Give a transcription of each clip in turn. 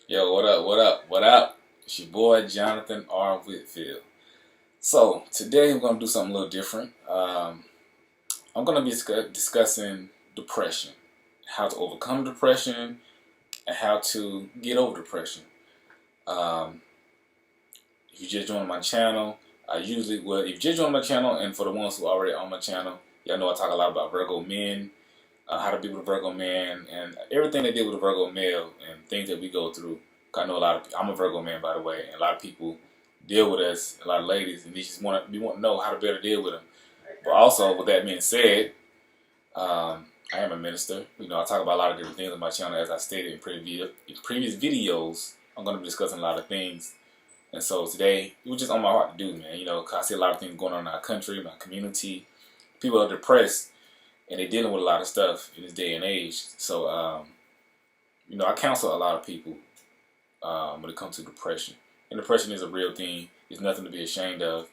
Yo, what up, what up, what up? It's your boy Jonathan R. Whitfield. So, today we're going to do something a little different. I'm going to be discussing depression, how to overcome depression, and how to get over depression. Um, if you just joined my channel, if you just joined my channel, and for the ones who are already on my channel, y'all know I talk a lot about Virgo men, how to be with a Virgo man, and everything they deal with a Virgo male, and things that we go through. I know a lot of. I'm a Virgo man, by the way, and a lot of people deal with us, a lot of ladies, and we want to know how to better deal with them. But also, with that being said, I am a minister. I talk about a lot of different things on my channel, as I stated in previous videos. I'm going to be discussing a lot of things, and so today it was just on my heart to do, man. Cause I see a lot of things going on in our country, my community. People are depressed and they're dealing with a lot of stuff in this day and age. So, I counsel a lot of people when it comes to depression. And depression is a real thing. It's nothing to be ashamed of.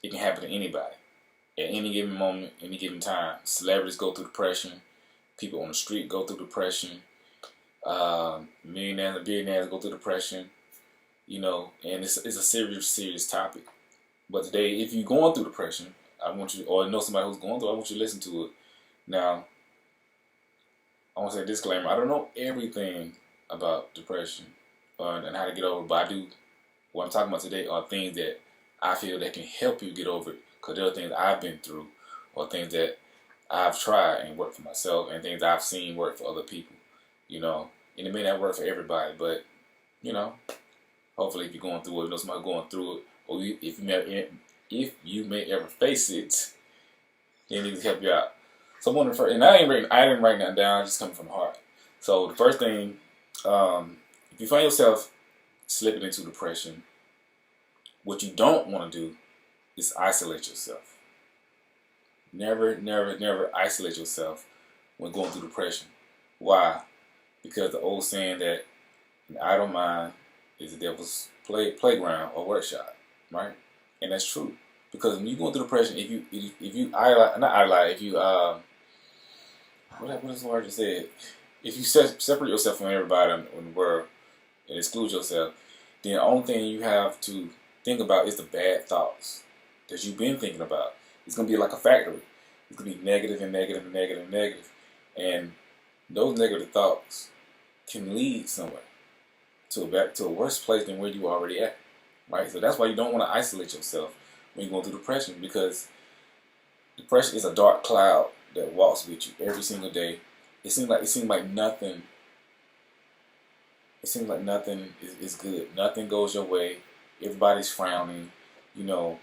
It can happen to anybody at any given moment, any given time. Celebrities go through depression. People on the street go through depression. Millionaires and billionaires go through depression. And it's a serious, serious topic. But today, if you're going through depression, I want you, or know somebody who's going through, I want you to listen to it. Now, I want to say a disclaimer. I don't know everything about depression and how to get over it, but I do. What I'm talking about today are things that I feel that can help you get over it, because there are things I've been through, or things that I've tried and worked for myself, and things I've seen work for other people. And it may not work for everybody, but you know, hopefully, if you're going through it, somebody going through it, or if you may ever face it, then it can help you out. So one of the first, and I didn't write that down. Just coming from the heart. So the first thing, if you find yourself slipping into depression, what you don't want to do is isolate yourself. Never, never, never isolate yourself when going through depression. Why? Because the old saying that an idle mind is the devil's playground or workshop, right? And that's true. Because when you go through depression, if you idolize, if you what is the word you said? If you separate yourself from everybody in the world and exclude yourself, then the only thing you have to think about is the bad thoughts that you've been thinking about. It's gonna be like a factory. It's gonna be negative and negative and negative and negative, and those negative thoughts can lead somewhere to a worse place than where you are already at, right? So that's why you don't want to isolate yourself when you're going through depression, because depression is a dark cloud that walks with you every single day. It seems like nothing. It seems like nothing is good. Nothing goes your way. Everybody's frowning. Poor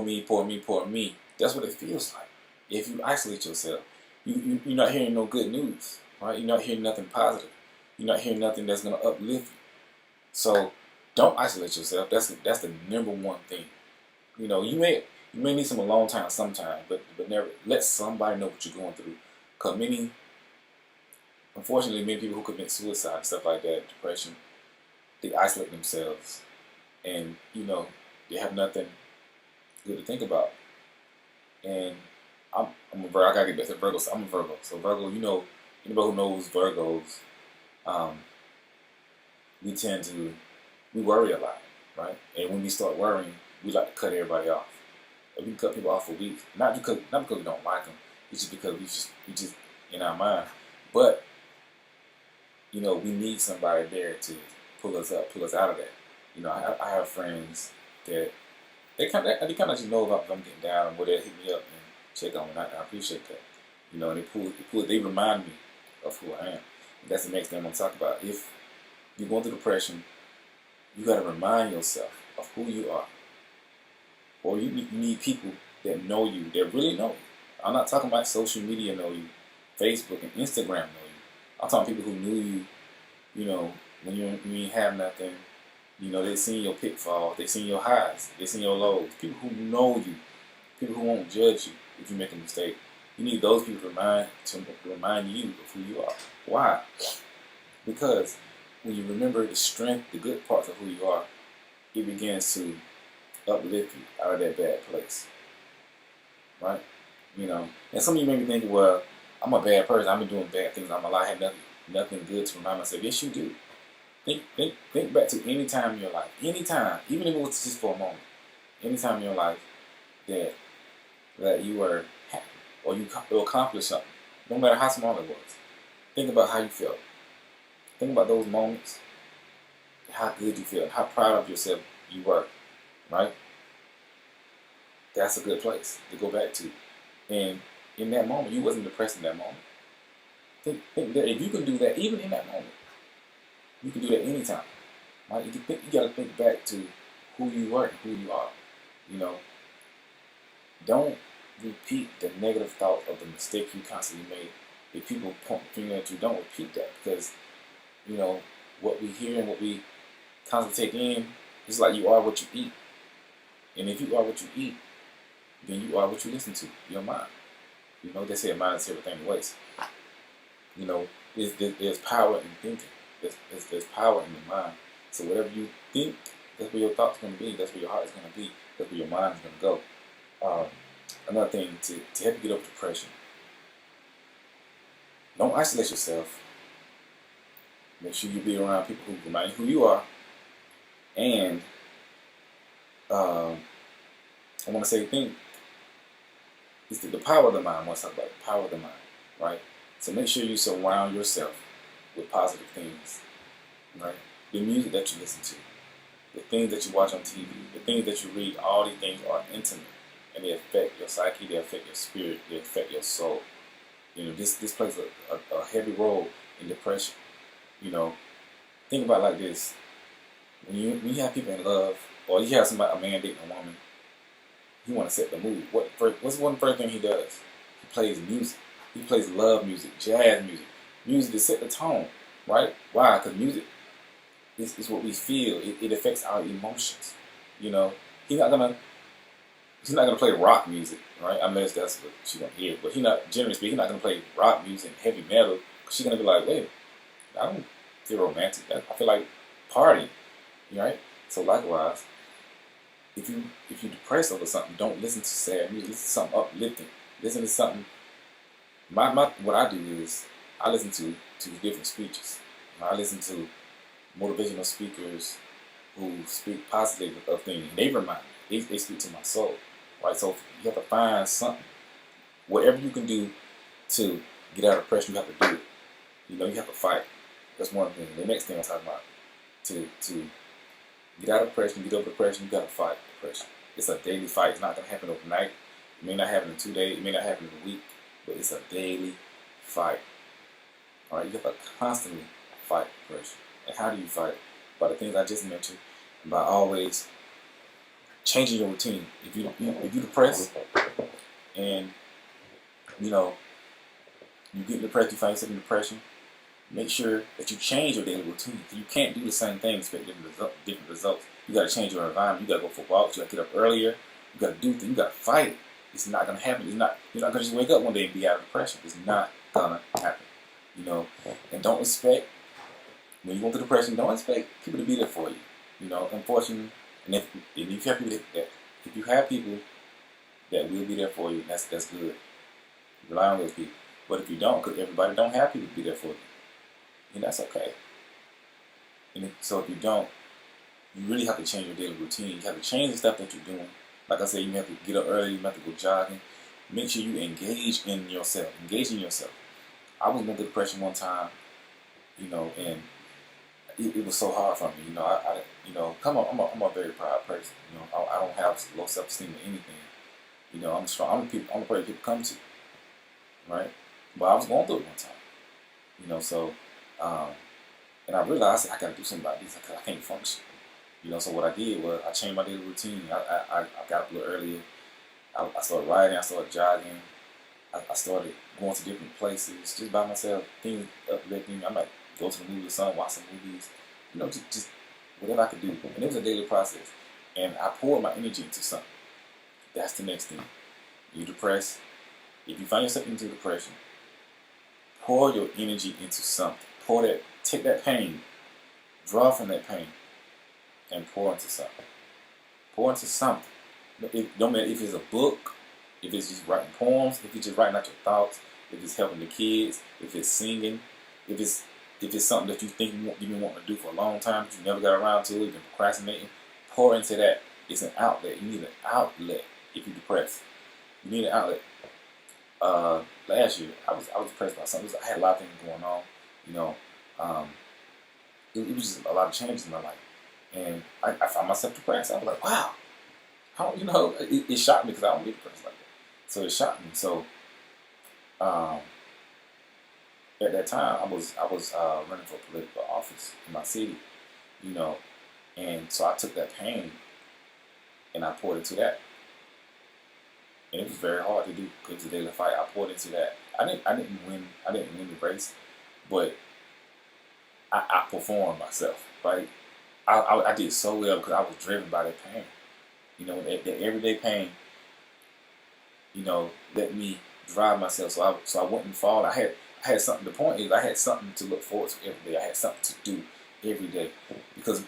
me, poor me, poor me. That's what it feels like. If you isolate yourself, you're not hearing no good news, right? You're not hearing nothing positive. You're not hearing nothing that's gonna uplift you. So don't isolate yourself. That's the number one thing. You may need some alone time sometime, but never let somebody know what you're going through. Because unfortunately, many people who commit suicide and stuff like that, depression, they isolate themselves, and they have nothing good to think about. And I'm a Virgo. I gotta get back to Virgo. So I'm a Virgo. So Virgo, anybody who knows Virgos, we worry a lot, right? And when we start worrying, we like to cut everybody off. And we can cut people off for weeks, not because we don't like them. It's just because we just in our mind. But we need somebody there to pull us out of that. I have friends that they kind of just know about if I'm getting down, and they hit me up and check on me. And I appreciate that. And they remind me of who I am. And that's the next thing I'm gonna talk about. If you're going through depression, you gotta remind yourself of who you are. Or you need people that know you, that really know you. I'm not talking about social media know you, Facebook and Instagram know you. I'm talking people who knew you, when you ain't have nothing. They seen your pitfalls, they seen your highs, they seen your lows. People who know you, people who won't judge you if you make a mistake. You need those people to remind you of who you are. Why? Because when you remember the strength, the good parts of who you are, it begins to uplift you out of that bad place, right? And some of you may be thinking, well, I'm a bad person. I've been doing bad things all my life. I had nothing. nothing good to remind myself. Yes, you do. Think back to any time in your life, any time, even if it was just for a moment, any time in your life that you were happy or you accomplished something, no matter how small it was. Think about how you felt. Think about those moments, how good you feel, how proud of yourself you were, right? That's a good place to go back to. And in that moment, you wasn't depressed in that moment. Think that if you can do that, even in that moment, you can do that anytime. Right? You gotta think back to who you were and who you are. You know, don't repeat the negative thought of the mistake you constantly made. If people point the finger at you, don't repeat that, because you know what we hear and what we constantly take in is like you are what you eat. And if you are what you eat, then you are what you listen to. Your mind. You know, they say mind is everything anyways. You know, there's power in thinking. There's power in the mind. So whatever you think, that's where your thoughts are going to be. That's where your heart is going to be. That's where your mind is going to go. Another thing to help you get over depression. Don't isolate yourself. Make sure you be around people who remind you who you are. And I want to say, it's the power of the mind. I want to talk about the power of the mind, right? So make sure you surround yourself with positive things, right? The music that you listen to, the things that you watch on TV, the things that you read, all these things are intimate, and they affect your psyche, they affect your spirit, they affect your soul. You know, this plays a heavy role in depression. You know, think about it like this: when you have people in love, or you have a man dating a woman, you want to set the mood. What's one first thing he does? He plays music. He plays love music, jazz music to set the tone, right? Why? Because music is what we feel. It affects our emotions. You know, he's not gonna play rock music, right? Unless that's what she's gonna hear. But generally speaking, he's not gonna play rock music and heavy metal. Cause she's gonna be like, wait, I don't feel romantic. I feel like partying, right? So likewise, if you're depressed over something, don't listen to sad music. Listen to something uplifting. Listen to something. What I do is I listen to different speeches. I listen to motivational speakers who speak positively of things. They remind me. They speak to my soul, right? So you have to find something, whatever you can do to get out of depression. You have to do it. You know, you have to fight. That's one thing. The next thing I'm talking about, to get out of depression, get over depression, you got to fight depression. It's a daily fight. It's not gonna happen overnight. It may not happen in 2 days. It may not happen in a week. But it's a daily fight. All right, you have to constantly fight depression. And how do you fight? By the things I just mentioned. By always changing your routine. If you're depressed and you know you get depressed, you find yourself in depression, make sure that you change your daily routine. You can't do the same thing, expect different results. You got to change your environment. You got to go for walks. You got to get up earlier. You got to do things. You got to fight. It's not gonna happen. You're not gonna just wake up one day and be out of depression. It's not gonna happen. You know, and don't expect when you go through depression. Don't expect people to be there for you. You know, unfortunately, and if you have people that will be there for you, that's good. Rely on those people. But if you don't, because everybody don't have people to be there for you, and that's okay. And so if you don't, you really have to change your daily routine. You have to change the stuff that you're doing. Like I said, you have to get up early, you have to go jogging. Make sure you engage in yourself. I was going through depression one time, you know, and it was so hard for me. You know, I'm a very proud person. You know, I don't have low self-esteem or anything. You know, I'm strong. I'm a person people come to, right? But I was going through it one time. You know, so and I realized I got to do something about this because I can't function. You know, so what I did was I changed my daily routine. I got up a little earlier. I started riding. I started jogging. I started going to different places just by myself. Things uplifting. I might go to the movie or something, watch some movies. You know, just whatever I could do. And it was a daily process. And I poured my energy into something. That's the next thing. You're depressed. If you find yourself into depression, pour your energy into something. Take that pain, draw from that pain, and pour into something. Pour into something. No matter if it's a book, if it's just writing poems, if it's just writing out your thoughts, if it's helping the kids, if it's singing, if it's if it's something that you think you've been wanting to do for a long time, but you never got around to it, you've been procrastinating, pour into that. It's an outlet. You need an outlet if you're depressed. You need an outlet. Last year, I was depressed by something. I had a lot of things going on. You know, um, it was just a lot of changes in my life, and I found myself depressed. I was like, wow, how it shocked me because I don't get depressed like that. So it shocked me. So um, at that time, I was running for political office in my city. You know, and so I took that pain and I poured into that. And it was very hard to do because the daily fight I poured into that. I didn't win. I didn't win the race, but I outperformed myself. Right? I did so well because I was driven by that pain. That everyday pain. Let me drive myself so I wouldn't fall. I had something. The point is, I had something to look forward to every day. I had something to do every day because,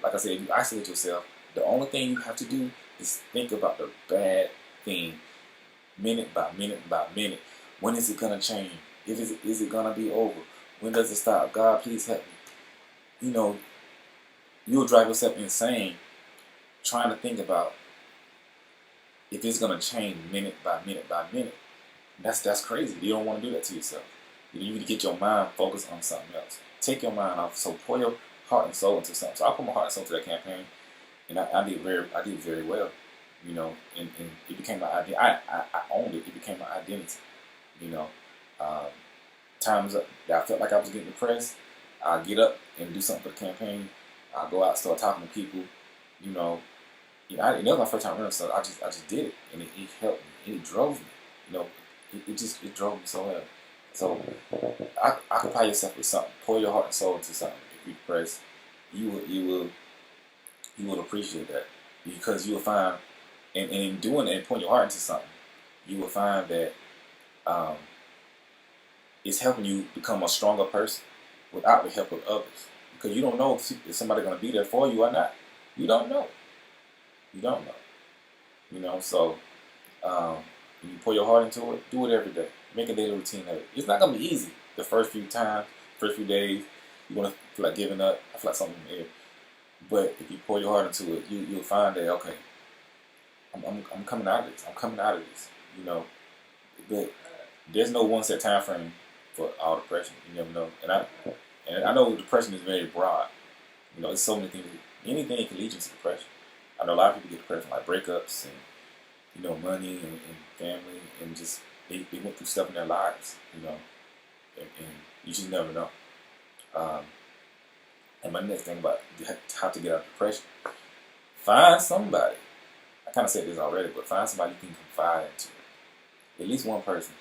like I said, if you isolate yourself, the only thing you have to do is think about the bad thing, minute by minute by minute. When is it gonna change? Is it gonna be over? When does it stop? God, please help me. You'll drive yourself insane trying to think about if it's gonna change minute by minute by minute. That's crazy. You don't want to do that to yourself. You need to get your mind focused on something else. Take your mind off. So pour your heart and soul into something. So I put my heart and soul into that campaign, and I did very well. And it became my identity. I owned it. It became my identity. You know, um, times that I felt like I was getting depressed, I get up and do something for the campaign. I go out, start talking to people. You know, that was my first time running, so I just did it, and it helped me, and it drove me. It drove me so well. So occupy yourself with something. Pour your heart and soul into something. If you're depressed, you will appreciate that because you will find, and in doing it and pouring your heart into something, you will find that um, it's helping you become a stronger person without the help of others. Because you don't know if somebody's going to be there for you or not. You don't know. You don't know. So when you pour your heart into it, do it every day. Make a daily routine of it. It's not going to be easy the first few times, first few days. You're going to feel like giving up. I feel like something in the air. But if you pour your heart into it, you'll find that, okay, I'm coming out of this. I'm coming out of this. But there's no one set time frame for all depression. You never know. And I know depression is very broad. There's so many things. Anything can lead you to depression. I know a lot of people get depression like breakups and money and family and just they went through stuff in their lives. And you just never know. And my next thing about how to get out of depression, find somebody. I kind of said this already, but find somebody you can confide into. At least one person,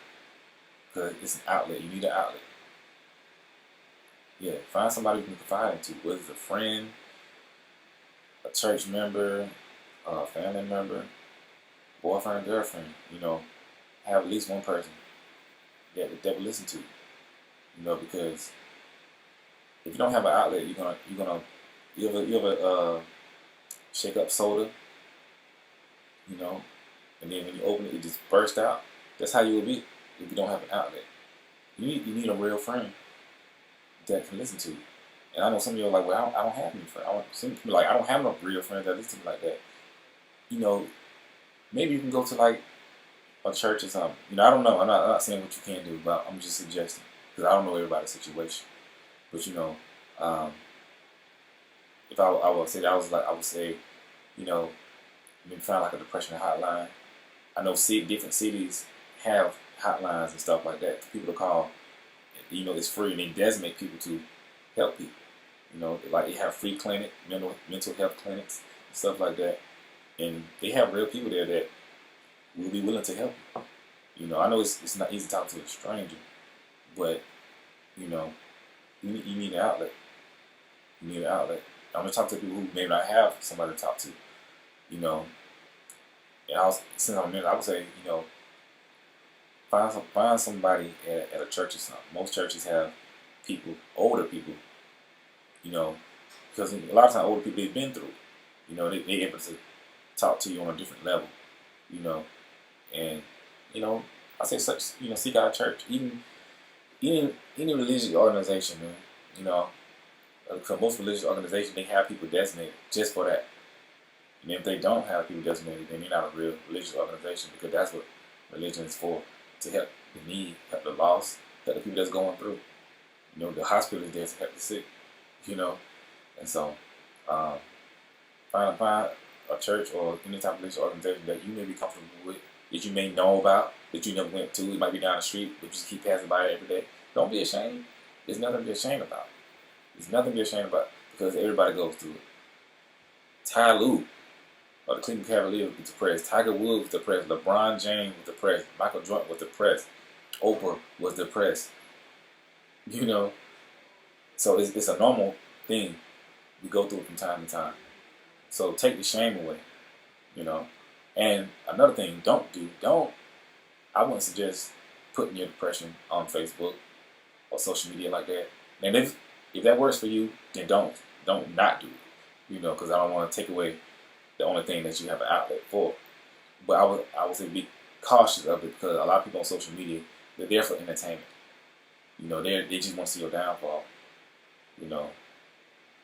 because it's an outlet. You need an outlet. Yeah, find somebody you can confide into, whether it's a friend, a church member, a family member, boyfriend, girlfriend. Have at least one person that will listen to you. Because if you don't have an outlet, you ever shake up soda, and then when you open it, it just bursts out. That's how you will be if you don't have an outlet. You need a real friend that can listen to you. And I know some of you are like, well, I don't have any friends. Some people are like, I don't have no real friends that listen to me like that. Maybe you can go to like a church or something. I don't know. I'm not saying what you can do, but I'm just suggesting because I don't know everybody's situation. But if I would say that, I would say, maybe find like a depression hotline. I know different cities have hotlines and stuff like that for people to call. It's free and they designate people to help people. Like they have free clinic, mental health clinics and stuff like that. And they have real people there that will be willing to help you. I know it's not easy to talk to a stranger, but you need an outlet. You need an outlet. I'm gonna talk to people who may not have somebody to talk to. And since I'm in, I would say, find somebody at a church or something. Most churches have people, older people, because a lot of times older people they've been through. They able to talk to you on a different level. And I say seek out a church, even any religious organization, man. You know, because most religious organizations, they have people designated just for that. And if they don't have people designated, then they're not a real religious organization, because that's what religion is for, to help the need, help the lost, help the people that's going through. You know, the hospital is there to help the sick, you know. And so, um, find a church or any type of religious organization that you may be comfortable with, that you may know about, that you never went to. It might be down the street, but you just keep passing by it every day. Don't be ashamed. There's nothing to be ashamed about. There's nothing to be ashamed about, because everybody goes through it. Ty Lue, or the Cleveland Cavaliers, was depressed. Tiger Woods was depressed. LeBron James was depressed. Michael Jordan was depressed. Oprah was depressed. You know, so it's a normal thing. We go through it from time to time. So take the shame away, you know. And another thing, I wouldn't suggest putting your depression on Facebook or social media like that. And if that works for you, then don't not do it, you know, because I don't want to take away the only thing that you have an outlet for. But I would say be cautious of it, because a lot of people on social media, they're there for entertainment. You know, they just want to see your downfall. You know,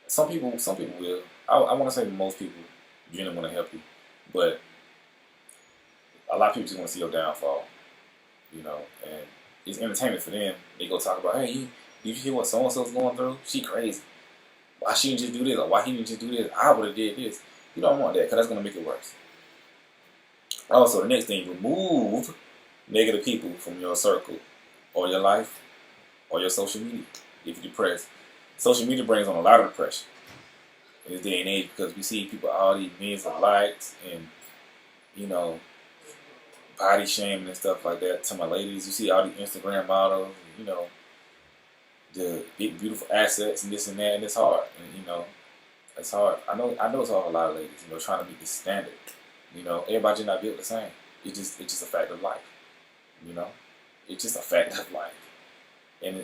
some people will. I want to say most people genuinely want to help you, but a lot of people just want to see your downfall. You know, and it's entertainment for them. They go talk about, hey, did you hear what so and so's going through? She crazy. Why she didn't just do this? Or why he didn't just do this? I would have did this. You don't want that, because that's going to make it worse. Also, the next thing, remove negative people from your circle or your life or your social media if you're depressed. Social media brings on a lot of depression in this day and age, because we see people all these millions of likes and, you know, body shaming and stuff like that. To my ladies, you see all these Instagram models, you know, the big beautiful assets and this and that, and it's hard. And you know, it's hard. I know it's hard for a lot of ladies, you know, trying to meet this standard. You know, everybody just not built the same. It's just a fact of life. You know, it's just a fact of life. And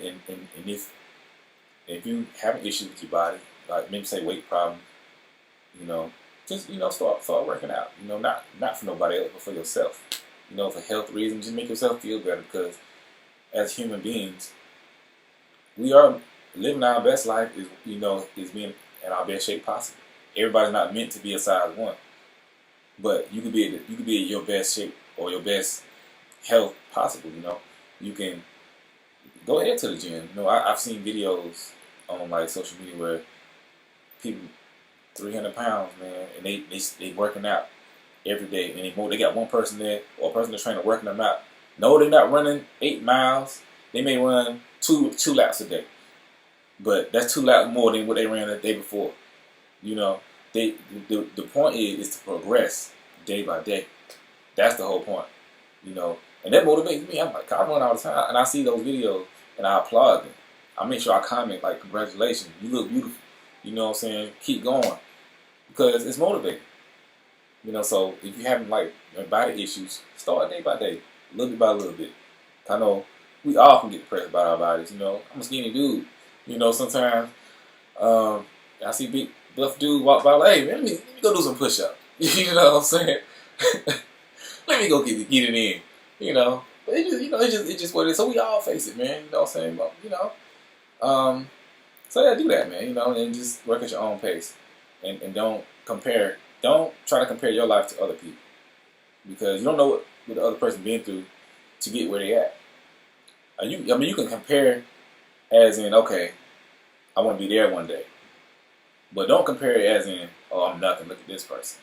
if you have an issue with your body, like maybe say weight problem, you know, just, you know, start working out. You know, not for nobody else, but for yourself. You know, for health reasons, just make yourself feel better, because as human beings, we are living our best life is being in our best shape possible. Everybody's not meant to be a size 1, but you could be in your best shape or your best health possible. You know, you can go ahead to the gym. You know, I've seen videos on like social media where people 300 pounds, man, and they working out every day, and they got one person there, or a person that's trainer working them out. No, they're not running 8 miles. They may run two laps a day, but that's 2 laps more than what they ran the day before. You know, the point is to progress day by day. That's the whole point. You know, and that motivates me. I'm like, I run all the time, and I see those videos, and I applaud them. I make sure I comment like, congratulations, you look beautiful. You know what I'm saying? Keep going, because it's motivating. You know, so if you're having like body issues, start day by day, little bit by little bit. I know we all can get depressed about our bodies. You know, I'm a skinny dude. You know, sometimes I see big buff dude walk by, like, hey, man, let me go do some push-ups. You know what I'm saying? Let me go get it in. You know, but it's just what it is. So we all face it, man. You know what I'm saying? But, you know, so yeah, do that, man. You know, and just work at your own pace, and don't compare. Don't try to compare your life to other people, because you don't know what the other person been through to get where they at. You can compare as in, okay, I want to be there one day, but don't compare it as in, oh, I'm nothing. Look at this person.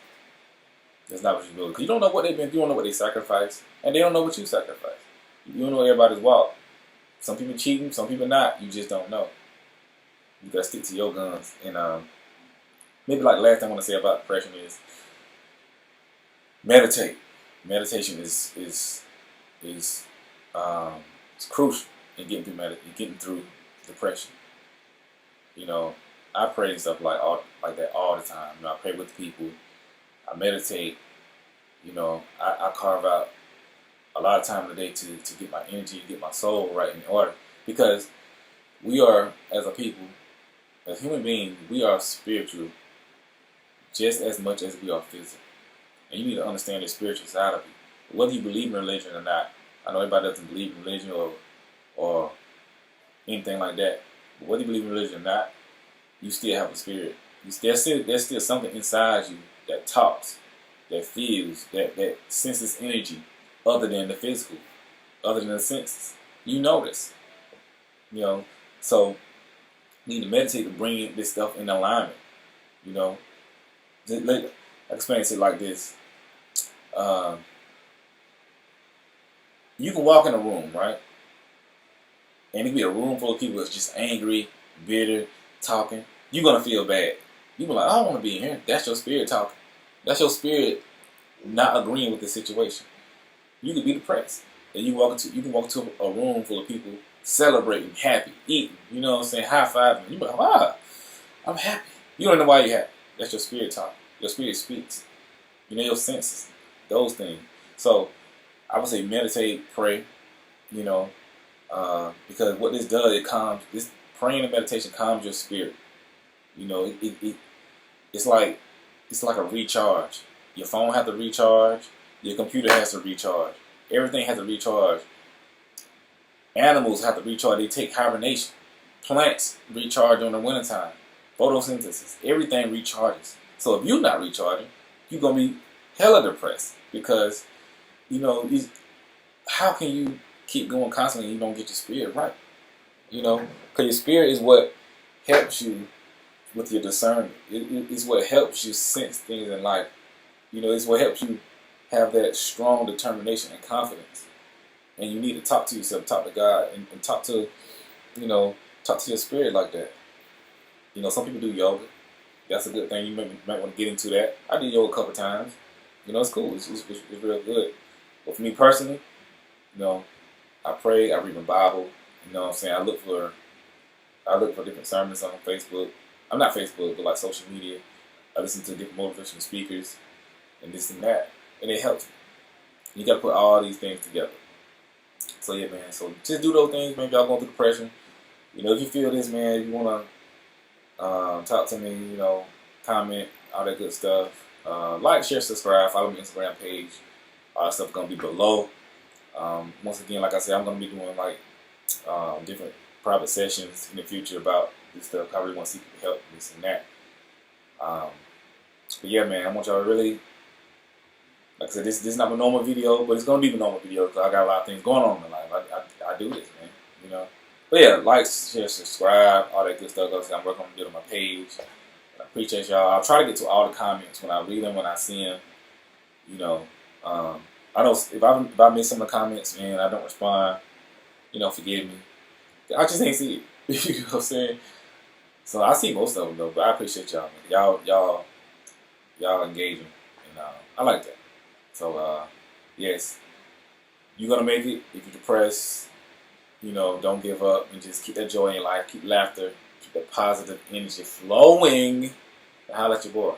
That's not what you do, because you don't know what they've been through. You don't know what they sacrificed, and they don't know what you sacrificed. You don't know everybody's walk. Some people cheating, some people not. You just don't know. You gotta stick to your guns. And maybe like the last thing I want to say about depression is meditate. Meditation is it's crucial in getting through depression. You know, I pray and stuff like that all the time. You know, I pray with people. I meditate. You know, I carve out a lot of time in the day to get my energy, to get my soul right in order. Because we are, as a people, as human beings, we are spiritual just as much as we are physical. And you need to understand the spiritual side of it. Whether you believe in religion or not, I know everybody doesn't believe in religion or anything like that. But whether you believe in religion or not, you still have a spirit. There's still something inside you that talks, that feels, that senses energy other than the physical, other than the senses. You notice, you know. So you need to meditate to bring this stuff in alignment. You know, I explain it like this. Um, you can walk in a room, right? And it can be a room full of people that's just angry, bitter, talking. You're gonna feel bad. You be like, I don't want to be in here. That's your spirit talking. That's your spirit not agreeing with the situation. You could be depressed, and you can walk into a room full of people celebrating, happy, eating. You know what I'm saying? High fiving. You be like, wow, I'm happy. You don't know why you're happy. That's your spirit talking. Your spirit speaks. You know your senses, those things. So I would say meditate, pray. You know, because what this does, it calms. This praying and meditation calms your spirit. You know, it's like a recharge. Your phone has to recharge. Your computer has to recharge. Everything has to recharge. Animals have to recharge. They take hibernation. Plants recharge during the wintertime. Photosynthesis. Everything recharges. So if you're not recharging, you're going to be hella depressed. Because, you know, how can you keep going constantly and you don't get your spirit right? You know, because your spirit is what helps you with your discernment. It's what helps you sense things in life. You know, it's what helps you have that strong determination and confidence. And you need to talk to yourself, talk to God, and talk to, you know, talk to your spirit like that. You know, some people do yoga. That's a good thing. You might want to get into that. I did yoga a couple times. You know, it's cool. It's real good. But for me personally, you know, I pray, I read my Bible. You know what I'm saying? I look for different sermons on Facebook. I'm not Facebook, but like social media. I listen to different motivational speakers and this and that. And it helps me. You gotta put all these things together. So yeah, man. So just do those things, man. If y'all going through depression, you know, if you feel this, man, you wanna talk to me, you know, comment, all that good stuff. Like, share, subscribe, follow my Instagram page. All that stuff gonna be below. Once again, like I said, I'm gonna be doing like different private sessions in the future about this stuff. I really want to see people help this and that. But yeah, man, I want y'all to really, like I said, this is not a normal video, but it's gonna be a normal video because I got a lot of things going on in my life. I do this, man, you know. But yeah, like, share, subscribe, all that good stuff. I'm working on it on my page. I appreciate y'all. I'll try to get to all the comments when I read them, when I see them. You know, I know if I miss some of the comments, man, I don't respond. You know, forgive me. I just ain't see it. You know what I'm saying? So I see most of them though, but I appreciate y'all, man. Y'all engaging, and I like that. So yes, you're gonna make it. If you're depressed, you know, don't give up and just keep that joy in your life. Keep laughter. Keep that positive energy flowing. And holla at your boy.